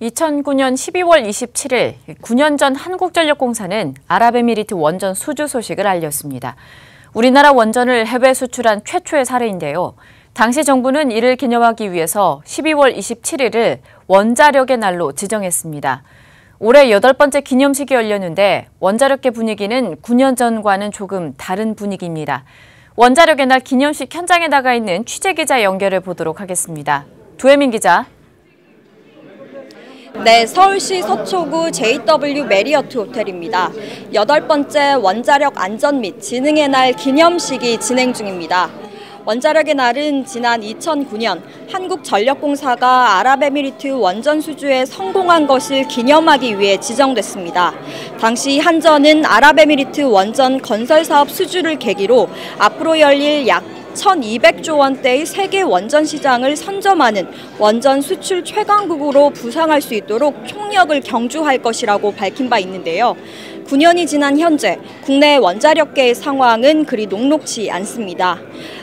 2009년 12월 27일 9년 전 한국전력공사는 아랍에미리트 원전 수주 소식을 알렸습니다. 우리나라 원전을 해외 수출한 최초의 사례인데요. 당시 정부는 이를 기념하기 위해서 12월 27일을 원자력의 날로 지정했습니다. 올해 8번째 기념식이 열렸는데 원자력계 분위기는 9년 전과는 조금 다른 분위기입니다. 원자력의 날 기념식 현장에 나가 있는 취재기자 연결해 보도록 하겠습니다. 두혜민 기자. 네, 서울시 서초구 JW 메리어트 호텔입니다. 8번째 원자력 안전 및 지능의 날 기념식이 진행 중입니다. 원자력의 날은 지난 2009년 한국전력공사가 아랍에미리트 원전 수주에 성공한 것을 기념하기 위해 지정됐습니다. 당시 한전은 아랍에미리트 원전 건설 사업 수주를 계기로 앞으로 열릴 약 1,200조 원대의 세계 원전 시장을 선점하는 원전 수출 최강국으로 부상할 수 있도록 총력을 경주할 것이라고 밝힌 바 있는데요. 9년이 지난 현재 국내 원자력계의 상황은 그리 녹록지 않습니다.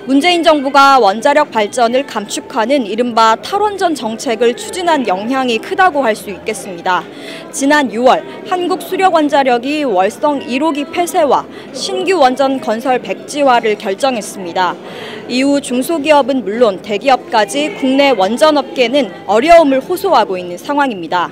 문재인 정부가 원자력 발전을 감축하는 이른바 탈원전 정책을 추진한 영향이 크다고 할 수 있겠습니다. 지난 6월 한국수력원자력이 월성 1호기 폐쇄와 신규 원전 건설 백지화를 결정했습니다. 이후 중소기업은 물론 대기업까지 국내 원전업계는 어려움을 호소하고 있는 상황입니다.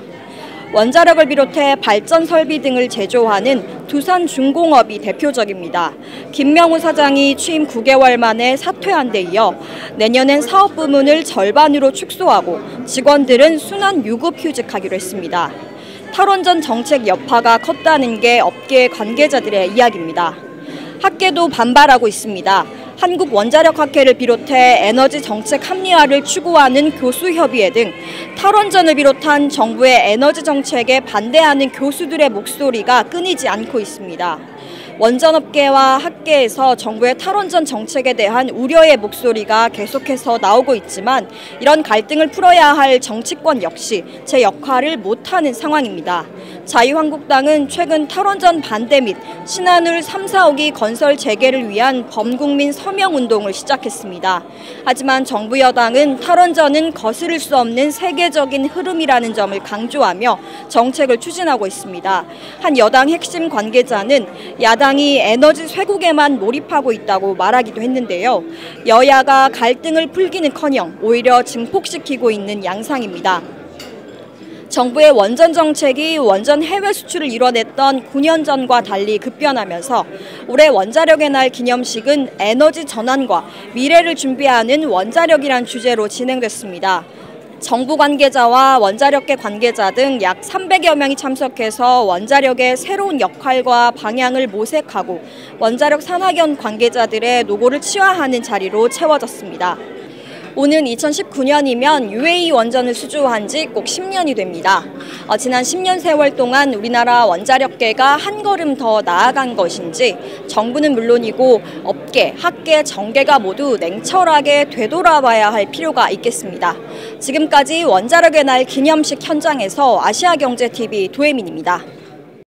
원자력을 비롯해 발전 설비 등을 제조하는 두산중공업이 대표적입니다. 김명우 사장이 취임 9개월 만에 사퇴한 데 이어 내년엔 사업 부문을 절반으로 축소하고 직원들은 순환 유급 휴직하기로 했습니다. 탈원전 정책 여파가 컸다는 게 업계 관계자들의 이야기입니다. 학계도 반발하고 있습니다. 한국원자력학회를 비롯해 에너지 정책 합리화를 추구하는 교수협의회 등 탈원전을 비롯한 정부의 에너지 정책에 반대하는 교수들의 목소리가 끊이지 않고 있습니다. 원전업계와 학계에서 정부의 탈원전 정책에 대한 우려의 목소리가 계속해서 나오고 있지만 이런 갈등을 풀어야 할 정치권 역시 제 역할을 못하는 상황입니다. 자유한국당은 최근 탈원전 반대 및 신한울 3, 4호기 건설 재개를 위한 범국민 서명운동을 시작했습니다. 하지만 정부 여당은 탈원전은 거스를 수 없는 세계적인 흐름이라는 점을 강조하며 정책을 추진하고 있습니다. 한 여당 핵심 관계자는 야당이 에너지 쇠국에만 몰입하고 있다고 말하기도 했는데요. 여야가 갈등을 풀기는커녕 오히려 증폭시키고 있는 양상입니다. 정부의 원전 정책이 원전 해외 수출을 이뤄냈던 9년 전과 달리 급변하면서 올해 원자력의 날 기념식은 에너지 전환과 미래를 준비하는 원자력이란 주제로 진행됐습니다. 정부 관계자와 원자력계 관계자 등 약 300여 명이 참석해서 원자력의 새로운 역할과 방향을 모색하고 원자력 산학연 관계자들의 노고를 치화하는 자리로 채워졌습니다. 오는 2019년이면 UAE 원전을 수주한 지 꼭 10년이 됩니다. 지난 10년 세월 동안 우리나라 원자력계가 한 걸음 더 나아간 것인지 정부는 물론이고 업계, 학계, 정계가 모두 냉철하게 되돌아봐야 할 필요가 있겠습니다. 지금까지 원자력의 날 기념식 현장에서 아시아경제TV 도혜민입니다.